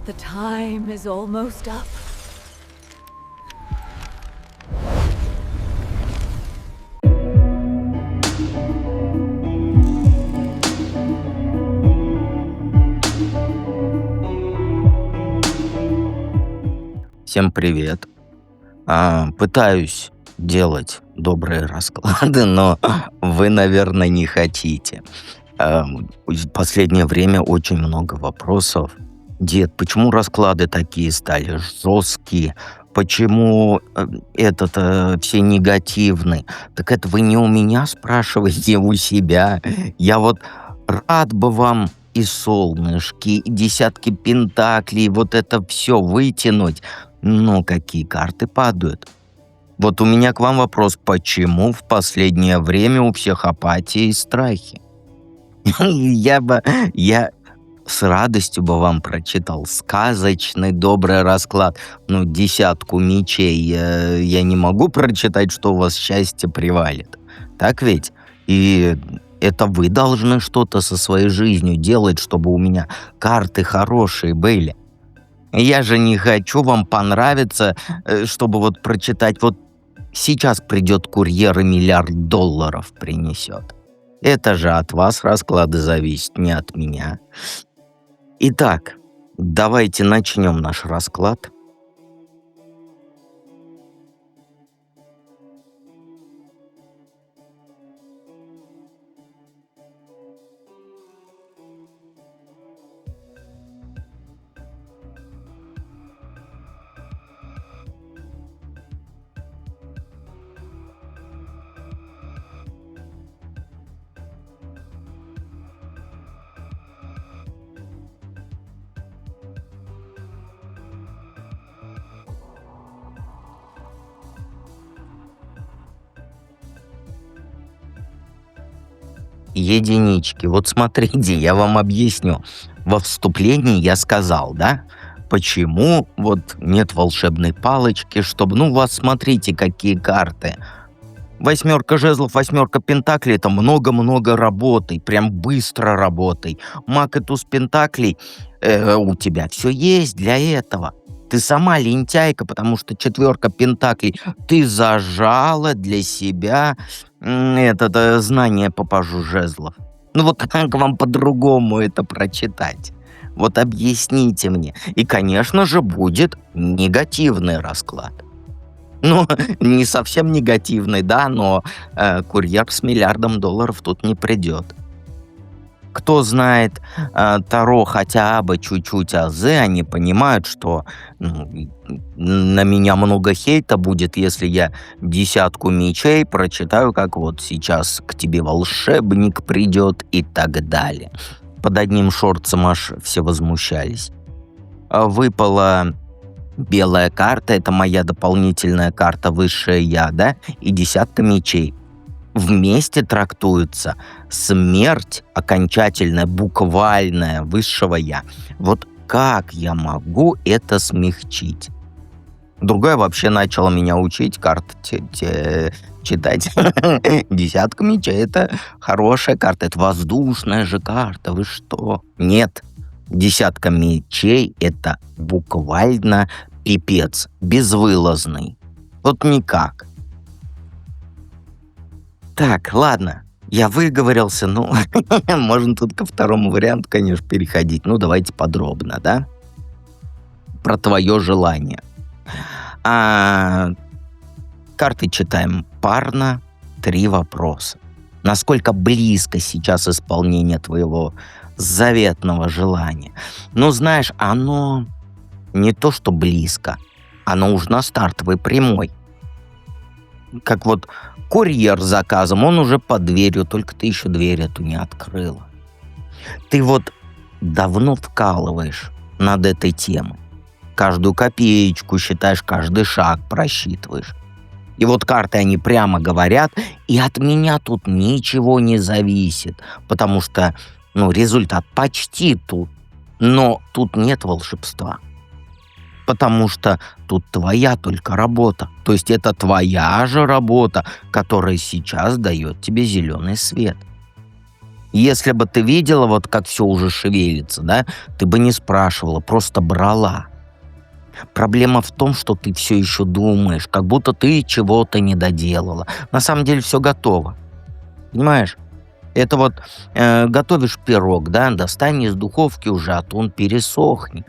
The time is almost up. Всем привет. Пытаюсь делать добрые расклады, но вы, наверное, не хотите. В последнее время очень много вопросов. Дед, почему расклады такие стали жесткие? Почему все негативные? Так это вы не у меня спрашиваете, у себя. Я вот рад бы вам и солнышки, и десятки пентаклей, вот это все вытянуть. Но какие карты падают? Вот у меня к вам вопрос, почему в последнее время у всех апатия и страхи? Я с радостью бы вам прочитал сказочный добрый расклад. Ну, десятку мечей я не могу прочитать, что у вас счастье привалит. Так ведь? И это вы должны что-то со своей жизнью делать, чтобы у меня карты хорошие были. Я же не хочу вам понравиться, чтобы вот прочитать, вот сейчас придет курьер и $1 миллиард принесет. Это же от вас расклады зависят, не от меня. Итак, давайте начнем наш расклад. Единички. Вот смотрите, я вам объясню. Во вступлении я сказал, да, почему вот нет волшебной палочки, чтобы, ну, вот смотрите, какие карты. 8 жезлов, 8 пентаклей — это много-много работы, прям быстро работай. Маг и туз пентаклей, у тебя все есть для этого. Ты сама лентяйка, потому что 4 пентаклей ты зажала для себя знание по пажу жезлов. Ну вот как вам по-другому это прочитать? Вот объясните мне. И, конечно же, будет негативный расклад. Ну, не совсем негативный, да, но курьер с $1 миллиардом тут не придет. Кто знает Таро хотя бы чуть-чуть азы, они понимают, что на меня много хейта будет, если я десятку мечей прочитаю, как вот сейчас к тебе волшебник придет и так далее. Под одним шортцем аж все возмущались. Выпала белая карта, это моя дополнительная карта высшее я, да, и десятка мечей. Вместе трактуется смерть окончательная, буквальная, высшего я. Вот как я могу это смягчить? Другая вообще начала меня учить карты читать. Десятка мечей — это хорошая карта, это воздушная же карта, вы что? Нет, десятка мечей — это буквально пипец, безвылазный. Вот никак. Так, ладно, я выговорился, ну, можно тут ко второму варианту, конечно, переходить. Ну, давайте подробно, да? Про твое желание. Карты читаем парно, 3 вопроса. Насколько близко сейчас исполнение твоего заветного желания? Ну, знаешь, оно не то, что близко, оно уже на стартовой прямой. Как вот курьер с заказом, он уже под дверью, только ты еще дверь эту не открыла. Ты вот давно вкалываешь над этой темой. Каждую копеечку считаешь, каждый шаг просчитываешь. И вот карты, они прямо говорят, и от меня тут ничего не зависит, потому что, результат почти тут, но тут нет волшебства. Потому что тут твоя только работа. То есть это твоя же работа, которая сейчас дает тебе зеленый свет. Если бы ты видела, вот как все уже шевелится, да, ты бы не спрашивала, просто брала. Проблема в том, что ты все еще думаешь, как будто ты чего-то не доделала. На самом деле все готово. Понимаешь? Это вот готовишь пирог, да, достань из духовки уже, а то он пересохнет.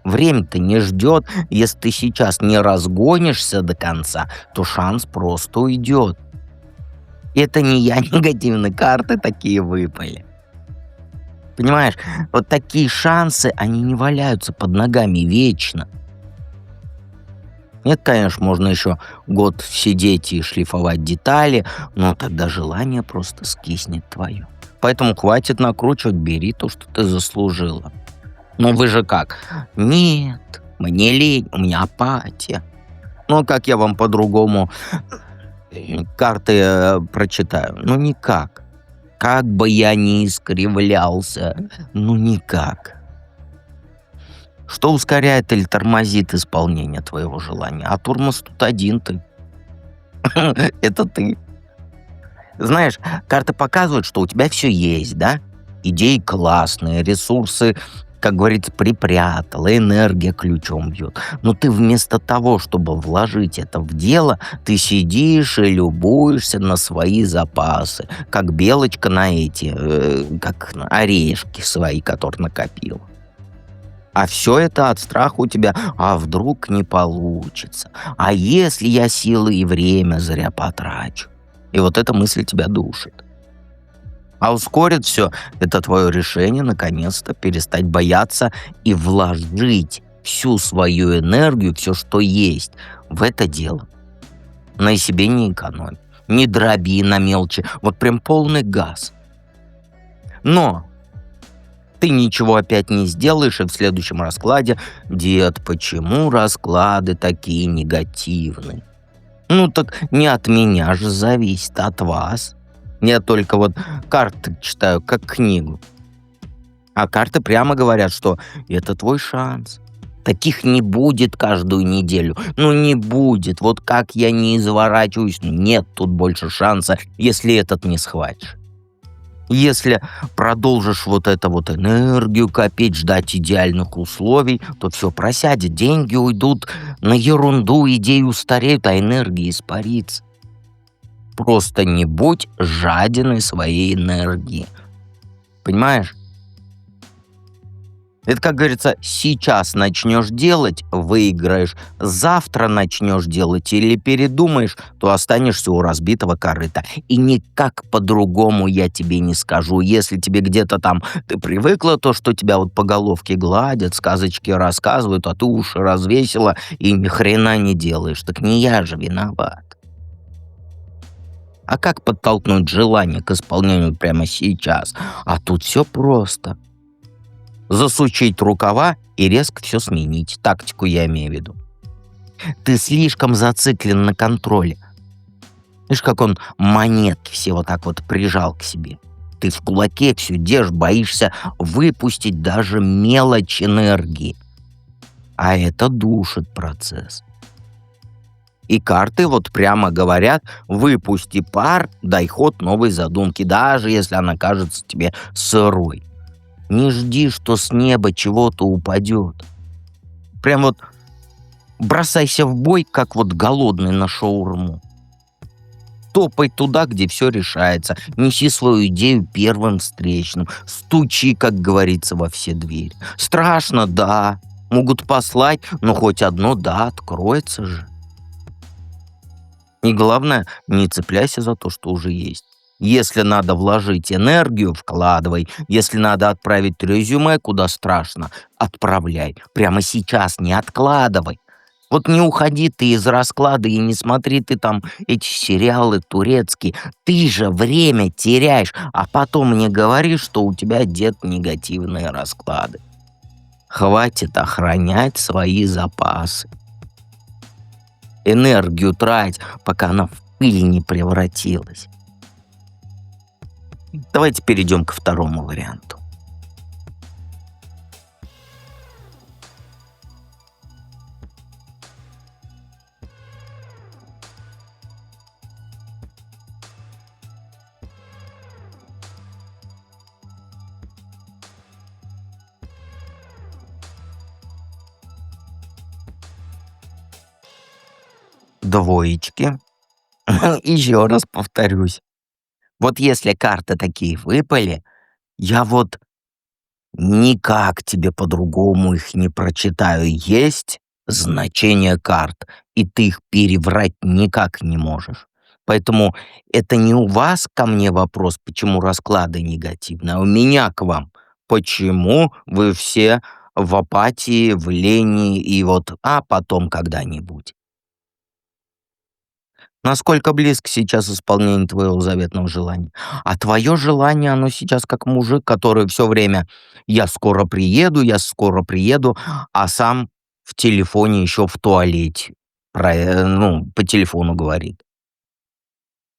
Время-то не ждет. Если ты сейчас не разгонишься до конца, то шанс просто уйдет. Это не я, негативные карты такие выпали. Понимаешь, вот такие шансы, они не валяются под ногами вечно. Нет, конечно, можно еще год сидеть и шлифовать детали, но тогда желание просто скиснет твое. Поэтому хватит накручивать, бери то, что ты заслужила. Но вы же как? Нет, мне лень, у меня апатия. Ну, как я вам по-другому карты прочитаю? Ну, никак. Как бы я ни искривлялся, ну, никак. Что ускоряет или тормозит исполнение твоего желания? А тормоз тут один ты. Это ты. Знаешь, карты показывают, что у тебя все есть, да? Идеи классные, ресурсы, как говорится, припрятала, энергия ключом бьет. Но ты вместо того, чтобы вложить это в дело, ты сидишь и любуешься на свои запасы, как белочка на эти, как на орешки свои, которые накопила. А все это от страха у тебя, а вдруг не получится? А если я силы и время зря потрачу? И вот эта мысль тебя душит. А ускорит все это твое решение наконец-то перестать бояться и вложить всю свою энергию, все, что есть, в это дело. На себе не экономь, не дроби на мелочи, вот прям полный газ. Но ты ничего опять не сделаешь, и в следующем раскладе: «Дед, почему расклады такие негативные?» Ну так не от меня же зависит, а от вас. Я только вот карты читаю, как книгу. А карты прямо говорят, что это твой шанс. Таких не будет каждую неделю. Ну не будет. Вот как я не изворачиваюсь, ну, нет тут больше шанса, если этот не схватишь. Если продолжишь вот это вот энергию копить, ждать идеальных условий, то все просядет, деньги уйдут на ерунду, идеи устареют, а энергия испарится. Просто не будь жадиной своей энергии. Понимаешь? Это, как говорится, сейчас начнешь делать — выиграешь, завтра начнешь делать или передумаешь, то останешься у разбитого корыта. И никак по-другому я тебе не скажу. Если тебе где-то там ты привыкла, то, что тебя вот по головке гладят, сказочки рассказывают, а ты уши развесила и ни хрена не делаешь, так не я же виноват. А как подтолкнуть желание к исполнению прямо сейчас? А тут все просто. Засучить рукава и резко все сменить. Тактику я имею в виду. Ты слишком зациклен на контроле. Видишь, как он монетки все вот так вот прижал к себе. Ты в кулаке все держишь, боишься выпустить даже мелочь энергии. А это душит процесс. И карты вот прямо говорят: выпусти пар, дай ход новой задумке, даже если она кажется тебе сырой. Не жди, что с неба чего-то упадет. Прям вот бросайся в бой, как вот голодный на шаурму. Топай туда, где все решается. Неси свою идею первым встречным. Стучи, как говорится, во все двери. Страшно, да. Могут послать, но хоть одно «да» откроется же. И главное, не цепляйся за то, что уже есть. Если надо вложить энергию — вкладывай. Если надо отправить резюме куда страшно — отправляй. Прямо сейчас, не откладывай. Вот не уходи ты из расклада и не смотри ты там эти сериалы турецкие. Ты же время теряешь, а потом мне говоришь, что у тебя, дед, негативные расклады. Хватит охранять свои запасы. Энергию трать, пока она в пыль не превратилась. Давайте перейдем ко второму варианту. двоечки. Еще раз повторюсь. Вот если карты такие выпали, я вот никак тебе по-другому их не прочитаю. Есть значение карт, и ты их переврать никак не можешь. Поэтому это не у вас ко мне вопрос, почему расклады негативные, а у меня к вам. Почему вы все в апатии, в лени и вот, а потом когда-нибудь. Насколько близко сейчас исполнение твоего заветного желания? А твое желание, оно сейчас как мужик, который все время я скоро приеду, а сам в телефоне еще в туалете, ну, по телефону говорит.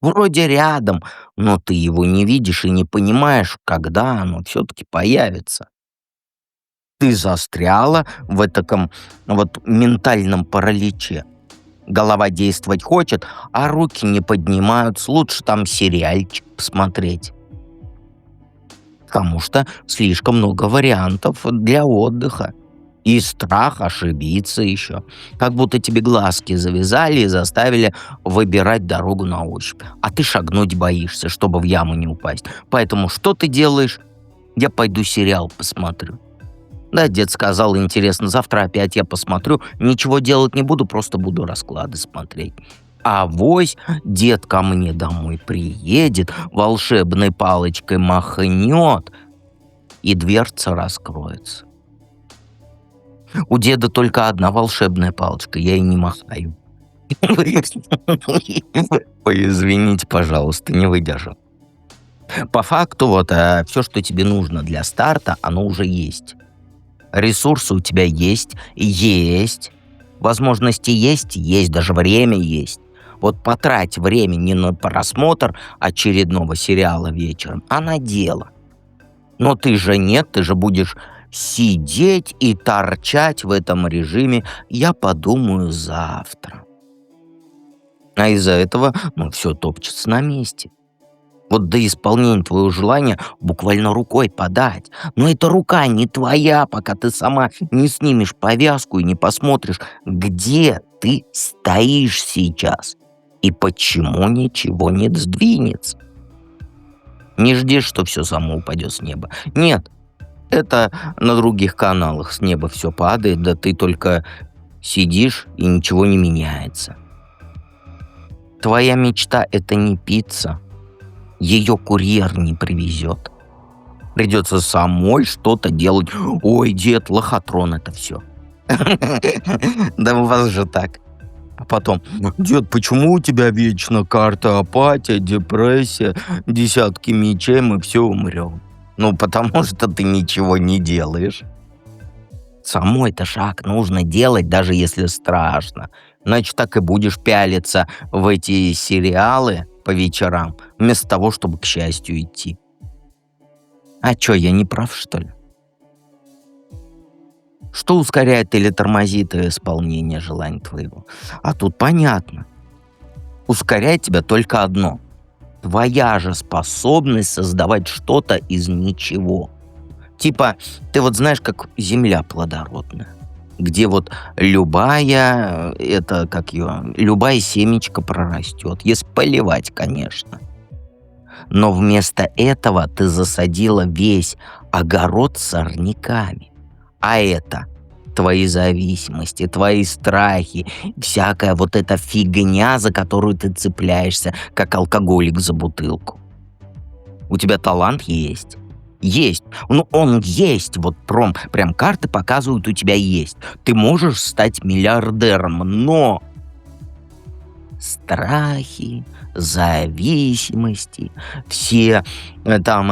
Вроде рядом, но ты его не видишь и не понимаешь, когда оно все-таки появится. Ты застряла в этом вот ментальном параличе. Голова действовать хочет, а руки не поднимаются. Лучше там сериальчик посмотреть. Потому что слишком много вариантов для отдыха. И страх ошибиться еще. Как будто тебе глазки завязали и заставили выбирать дорогу на ощупь. А ты шагнуть боишься, чтобы в яму не упасть. Поэтому что ты делаешь? Я пойду сериал посмотрю. Да, дед сказал, интересно, завтра опять я посмотрю. Ничего делать не буду, просто буду расклады смотреть. А авось дед ко мне домой приедет, волшебной палочкой махнет, и дверца раскроется. У деда только одна волшебная палочка, я и не махаю. Ой, извините, пожалуйста, не выдержал. По факту, вот все, что тебе нужно для старта, оно уже есть. Ресурсы у тебя есть, возможности есть, даже время есть. Вот потрать время не на просмотр очередного сериала вечером, а на дело. Но ты же нет, ты же будешь сидеть и торчать в этом режиме «я подумаю завтра». А из-за этого, все топчется на месте. Вот до исполнения твоего желания буквально рукой подать. Но эта рука не твоя, пока ты сама не снимешь повязку и не посмотришь, где ты стоишь сейчас и почему ничего не сдвинется. Не жди, что все само упадет с неба. Нет, это на других каналах с неба все падает, да ты только сидишь и ничего не меняется. Твоя мечта — это не пицца. Ее курьер не привезет. Придется самой что-то делать. Ой, дед, лохотрон это все. Да у вас же так. А потом, дед, почему у тебя вечно карта апатия, депрессия, десятки мечей, мы все умрем? Ну, потому что ты ничего не делаешь. Самой-то шаг нужно делать, даже если страшно. Иначе так и будешь пялиться в эти сериалы по вечерам, вместо того, чтобы к счастью идти. А чё, я не прав, что ли? Что ускоряет или тормозит исполнение желаний твоего? А тут понятно. Ускоряет тебя только одно. Твоя же способность создавать что-то из ничего. Типа, ты вот знаешь, как земля плодородная, где вот любая семечка прорастет, если поливать, конечно. Но вместо этого ты засадила весь огород сорняками. А это твои зависимости, твои страхи, всякая вот эта фигня, за которую ты цепляешься, как алкоголик за бутылку. У тебя талант есть. Есть. Ну, он есть. Вот прям карты показывают, у тебя есть. Ты можешь стать миллиардером, но страхи, зависимости, все там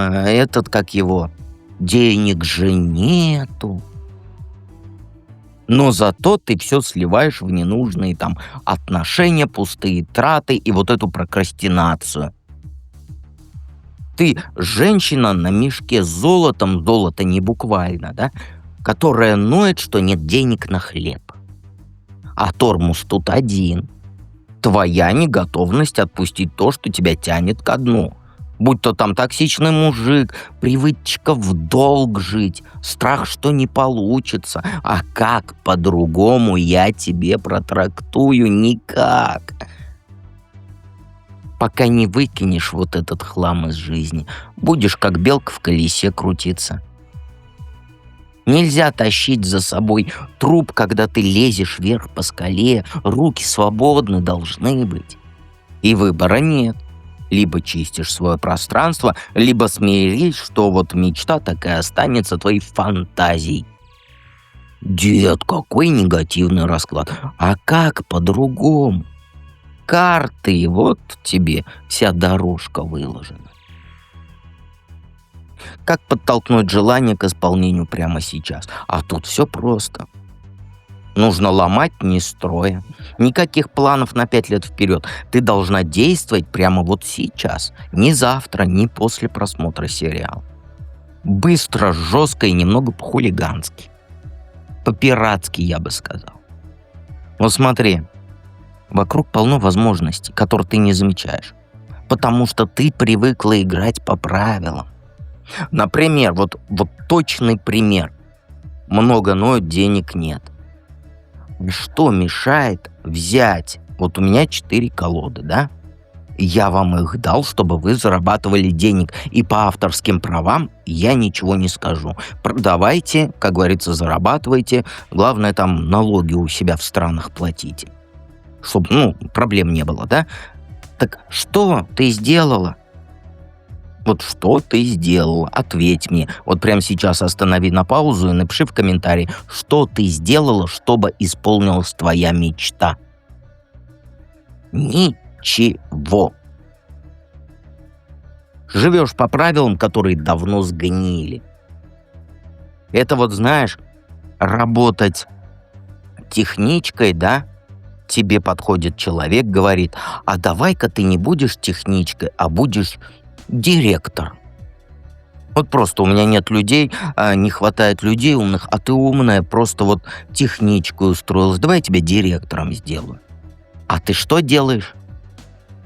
денег же нету. Но зато ты все сливаешь в ненужные там отношения, пустые траты и вот эту прокрастинацию. Ты женщина на мешке с золотом, золото не буквально, да, которая ноет, что нет денег на хлеб. А тормоз тут один. Твоя неготовность отпустить то, что тебя тянет ко дну. Будь то там токсичный мужик, привычка в долг жить, страх, что не получится. А как по-другому я тебе протрактую? Никак. Пока не выкинешь вот этот хлам из жизни, будешь как белка в колесе крутиться. Нельзя тащить за собой труп, когда ты лезешь вверх по скале, руки свободны должны быть. И выбора нет. Либо чистишь свое пространство, либо смирись, что вот мечта такая останется твоей фантазией. Дед, какой негативный расклад. А как по-другому? Карты, вот тебе вся дорожка выложена. Как подтолкнуть желание к исполнению прямо сейчас? А тут все просто. Нужно ломать, не строя. Никаких планов на 5 лет вперед. Ты должна действовать прямо вот сейчас. Не завтра, не после просмотра сериала. Быстро, жестко и немного по-хулигански. По-пиратски, я бы сказал. Вот смотри, вокруг полно возможностей, которые ты не замечаешь. Потому что ты привыкла играть по правилам. Например, вот точный пример. Много ноют, денег нет. Что мешает взять? Вот у меня 4 колоды, да? Я вам их дал, чтобы вы зарабатывали денег. И по авторским правам я ничего не скажу. Продавайте, как говорится, зарабатывайте. Главное, там налоги у себя в странах платите. Чтобы, проблем не было, да? Так что ты сделала? Вот что ты сделала? Ответь мне. Вот прямо сейчас останови на паузу и напиши в комментарии, что ты сделала, чтобы исполнилась твоя мечта. Ничего. Живешь по правилам, которые давно сгнили. Это вот, знаешь, работать техничкой, да? Тебе подходит человек, говорит, а давай-ка ты не будешь техничкой, а будешь директор. Вот просто у меня нет людей, не хватает людей умных, а ты умная, просто вот техничкой устроилась. Давай я тебя директором сделаю. А ты что делаешь?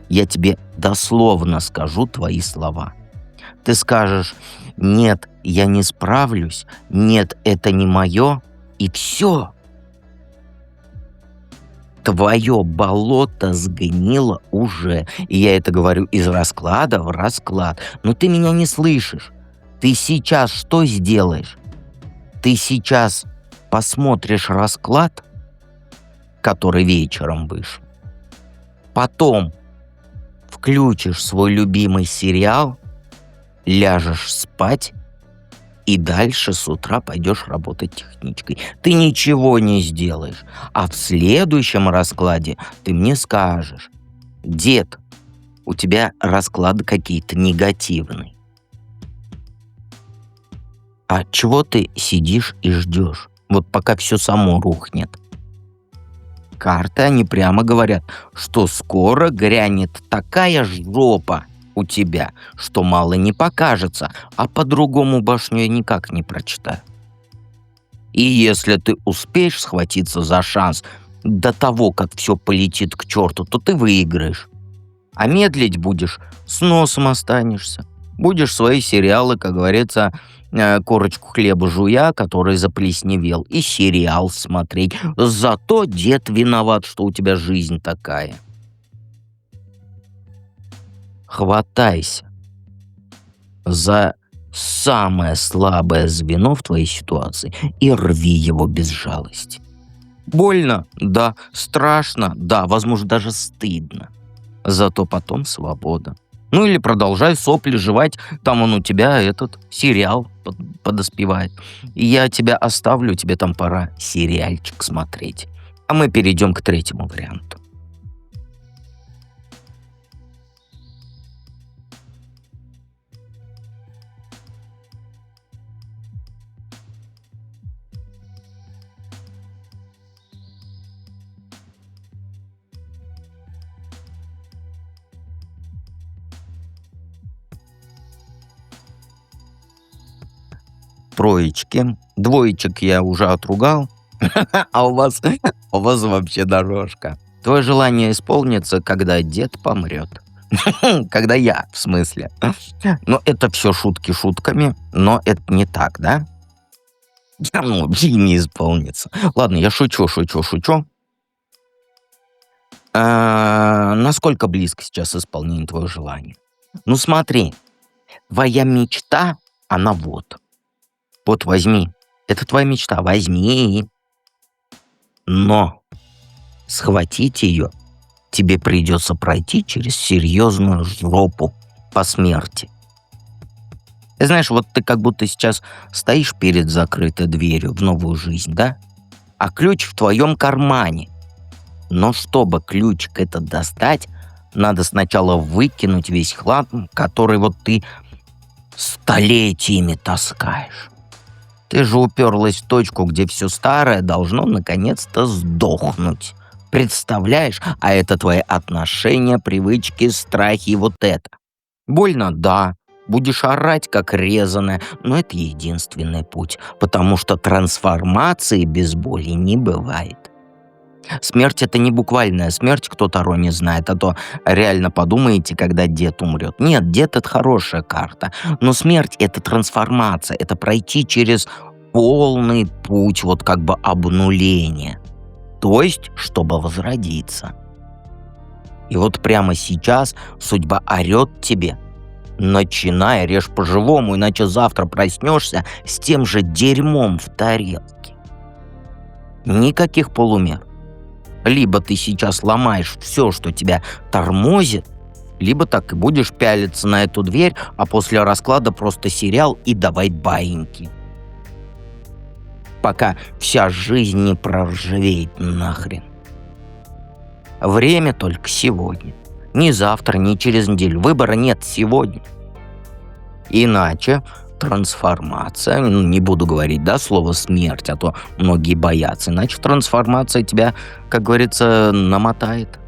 Я тебе дословно скажу твои слова. Ты скажешь, нет, я не справлюсь, нет, это не мое, и все. Твое болото сгнило уже. И я это говорю из расклада в расклад. Но ты меня не слышишь. Ты сейчас что сделаешь? Ты сейчас посмотришь расклад, который вечером вышел. Потом включишь свой любимый сериал, ляжешь спать, и дальше с утра пойдешь работать техничкой. Ты ничего не сделаешь. А в следующем раскладе ты мне скажешь, дед, у тебя расклады какие-то негативные. А чего ты сидишь и ждешь? Вот пока все само рухнет. Карты, они прямо говорят, что скоро грянет такая жопа у тебя, что мало не покажется, а по-другому башню я никак не прочитаю. И если ты успеешь схватиться за шанс до того, как все полетит к черту, то ты выиграешь. А медлить будешь, с носом останешься. Будешь свои сериалы, как говорится, корочку хлеба жуя, который заплесневел, и сериал смотреть. Зато дед виноват, что у тебя жизнь такая. Хватайся за самое слабое звено в твоей ситуации и рви его без жалости. Больно? Да. Страшно? Да. Возможно, даже стыдно. Зато потом свобода. Ну или продолжай сопли жевать, там он у тебя этот сериал подоспевает. И я тебя оставлю, тебе там пора сериальчик смотреть. А мы перейдем к третьему варианту. Троечки. Двоечек я уже отругал. А у вас вообще дорожка. Твое желание исполнится, когда дед помрет. Когда я, в смысле. Но это все шутки шутками, но это не так, да? Ну, вообще не исполнится. Ладно, я шучу, шучу, шучу. Насколько близко сейчас исполнение твоего желания? Ну смотри, твоя мечта, она вот. Вот возьми. Это твоя мечта, возьми. Но схватить ее тебе придется пройти через серьезную жопу по смерти. Ты знаешь, вот ты как будто сейчас стоишь перед закрытой дверью в новую жизнь, да? А ключ в твоем кармане. Но чтобы ключик этот достать, надо сначала выкинуть весь хлам, который вот ты столетиями таскаешь. Ты же уперлась в точку, где все старое должно наконец-то сдохнуть. Представляешь? А это твои отношения, привычки, страхи и вот это. Больно, да. Будешь орать, как резаная, но это единственный путь, потому что трансформации без боли не бывает. Смерть — это не буквальная смерть, кто Таро не знает, а то реально подумаете, когда дед умрет. Нет, дед — это хорошая карта, но смерть — это трансформация, это пройти через полный путь вот как бы обнуления, то есть чтобы возродиться. И вот прямо сейчас судьба орет тебе: начинай, режь по-живому, иначе завтра проснешься с тем же дерьмом в тарелке. Никаких полумер. Либо ты сейчас ломаешь все, что тебя тормозит, либо так и будешь пялиться на эту дверь, а после расклада просто сериал и давай баиньки. Пока вся жизнь не проржавеет нахрен. Время только сегодня. Ни завтра, ни через неделю. Выбора нет сегодня. Иначе трансформация, не буду говорить, да, слово смерть, а то многие боятся, иначе трансформация тебя, как говорится, намотает.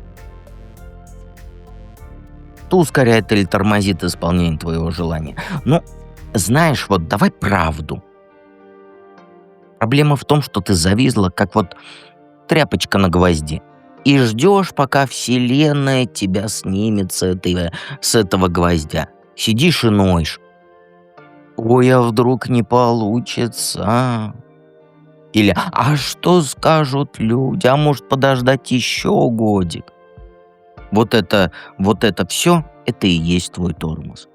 То ускоряет или тормозит исполнение твоего желания. Но, знаешь, вот давай правду. Проблема в том, что ты зависла, как вот тряпочка на гвозде, и ждешь, пока вселенная тебя снимет с этого гвоздя. Сидишь и ноешь. Ой, а вдруг не получится? Или, а что скажут люди? А может подождать еще годик? Вот это все, это и есть твой тормоз.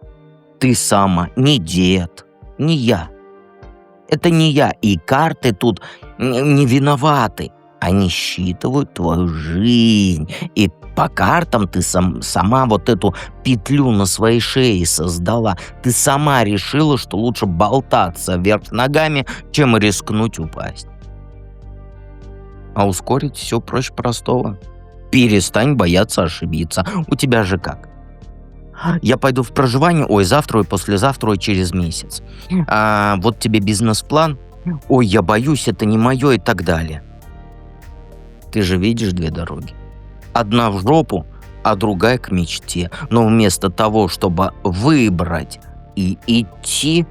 Ты сама, не дед, не я. Это не я, и карты тут не виноваты. Они считывают твою жизнь, и по картам ты сама вот эту петлю на своей шее создала. Ты сама решила, что лучше болтаться вверх ногами, чем рискнуть упасть. А ускорить все проще простого. Перестань бояться ошибиться. У тебя же как? Я пойду в проживание, ой, завтра, ой, послезавтра, ой, через месяц. Вот тебе бизнес-план, ой, я боюсь, это не мое и так далее. Ты же видишь две дороги. Одна в жопу, а другая к мечте. Но вместо того, чтобы выбрать и идти,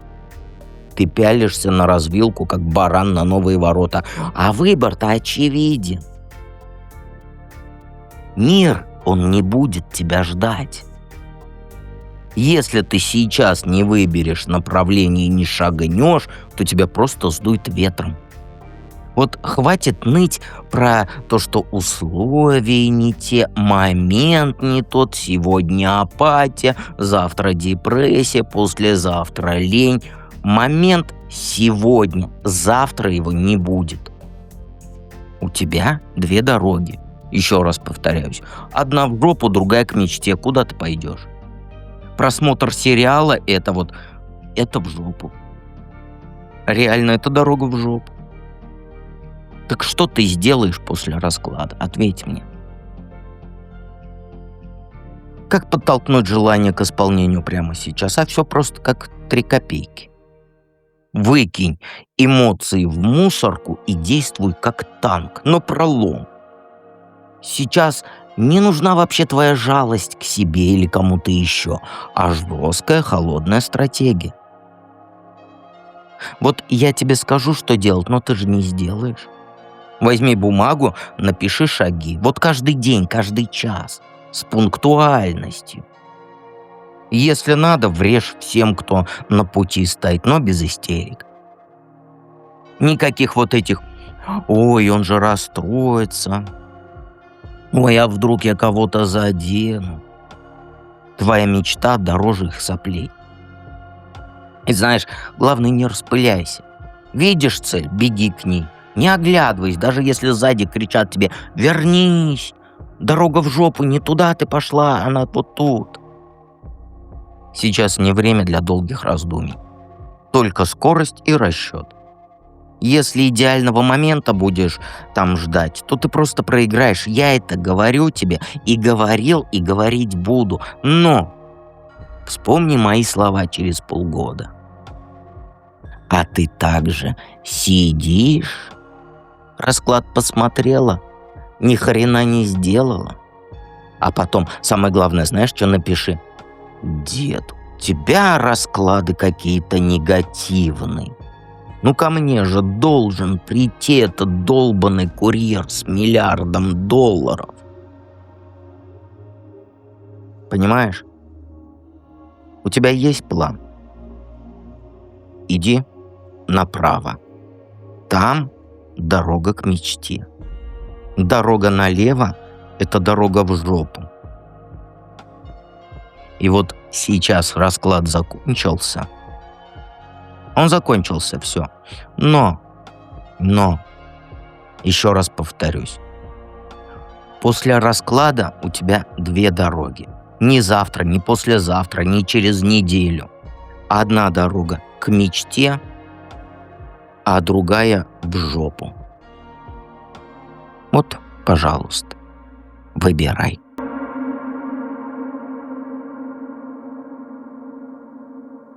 ты пялишься на развилку, как баран на новые ворота. А выбор-то очевиден. Мир, он не будет тебя ждать. Если ты сейчас не выберешь направление и не шагнешь, то тебя просто сдует ветром. Вот хватит ныть про то, что условия не те, момент не тот, сегодня апатия, завтра депрессия, послезавтра лень. Момент сегодня, завтра его не будет. У тебя две дороги. Еще раз повторяюсь. Одна в жопу, другая к мечте. Куда ты пойдешь? Просмотр сериала — это в жопу. Реально, это дорога в жопу. Так что ты сделаешь после расклада? Ответь мне. Как подтолкнуть желание к исполнению прямо сейчас? А все просто как 3 копейки. Выкинь эмоции в мусорку и действуй как танк, но пролом. Сейчас не нужна вообще твоя жалость к себе или кому-то еще, а жесткая холодная стратегия. Вот я тебе скажу, что делать, но ты же не сделаешь. Возьми бумагу, напиши шаги. Вот каждый день, каждый час. С пунктуальностью. Если надо, врежь всем, кто на пути стоит, но без истерик. Никаких вот этих: «Ой, он же расстроится», «Ой, а вдруг я кого-то задену». Твоя мечта дороже их соплей. И знаешь, главное, не распыляйся. Видишь цель — беги к ней. Не оглядывайся, даже если сзади кричат тебе: «Вернись! Дорога в жопу, не туда ты пошла, она вот тут». Сейчас не время для долгих раздумий. Только скорость и расчет. Если идеального момента будешь там ждать, то ты просто проиграешь. Я это говорю тебе и говорил, и говорить буду. Но вспомни мои слова через полгода. А ты также сидишь, расклад посмотрела, ни хрена не сделала. А потом, самое главное, знаешь, что напиши? Дед, у тебя расклады какие-то негативные. Ну ко мне же должен прийти этот долбанный курьер с $1 миллиардом. Понимаешь? У тебя есть план? Иди направо. Там дорога к мечте. Дорога налево — это дорога в жопу. И вот сейчас расклад закончился. Он закончился, все. Но, еще раз повторюсь. После расклада у тебя 2 дороги. Ни завтра, ни послезавтра, ни через неделю. Одна дорога к мечте, а другая в жопу. Вот, пожалуйста, выбирай.